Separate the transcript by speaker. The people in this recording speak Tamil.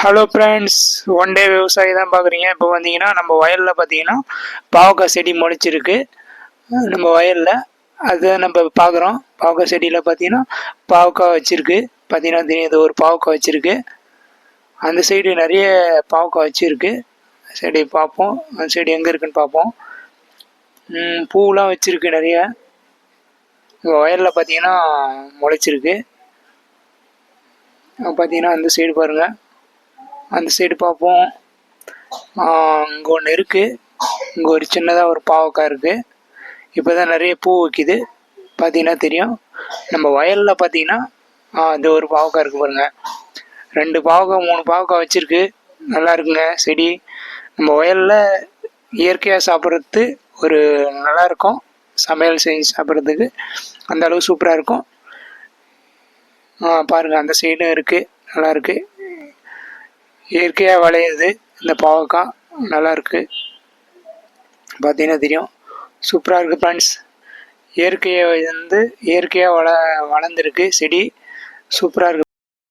Speaker 1: ஹலோ ஃப்ரெண்ட்ஸ், ஒன் டே விவசாயி தான் பார்க்குறீங்க. இப்போ வந்தீங்கன்னா நம்ம வயலில் பார்த்தீங்கன்னா பாவக்காய் செடி முளைச்சிருக்கு. நம்ம வயலில் அதை நம்ம பார்க்குறோம். பாவக்காய் செடியில் பார்த்தீங்கன்னா பாவக்காய் வச்சுருக்கு. பார்த்தீங்கன்னா தெரியும், இது ஒரு பாவக்காய் வச்சுருக்கு. அந்த சைடு நிறைய பாவக்காய் வச்சுருக்கு. செடி பார்ப்போம், அந்த செடி எங்கே இருக்குன்னு பார்ப்போம். பூவெலாம் வச்சுருக்கு நிறைய. வயலில் பார்த்தீங்கன்னா முளைச்சிருக்கு. பார்த்தீங்கன்னா அந்த சைடு பாருங்கள், அந்த சைடு பார்ப்போம். இங்கே ஒன்று இருக்குது. இங்கே ஒரு சின்னதாக ஒரு பாவக்காய் இருக்குது. இப்போ தான் நிறைய பூ வைக்குது, பார்த்தீங்கன்னா தெரியும். நம்ம வயலில் பார்த்தீங்கன்னா அது ஒரு பாவக்காய் இருக்குது பாருங்கள். 2 பாவக்காய் 3 பாவக்காய் வச்சுருக்கு. நல்லா இருக்குங்க செடி. நம்ம வயலில் இயற்கையாக சாப்பிட்றது ஒரு நல்லாயிருக்கும். சமையல் செஞ்சு சாப்பிட்றதுக்கு அந்த அளவு சூப்பராக இருக்கும். பாருங்கள், அந்த சைடும் இருக்குது, நல்லாயிருக்கு. இயற்கையாக விளையுது இந்த பாவக்காய், நல்லாயிருக்கு. பார்த்தீங்கன்னா தெரியும், சூப்பராக இருக்குது ஃப்ரெண்ட்ஸ். இயற்கையாக வளர்ந்துருக்கு செடி, சூப்பராக இருக்குது.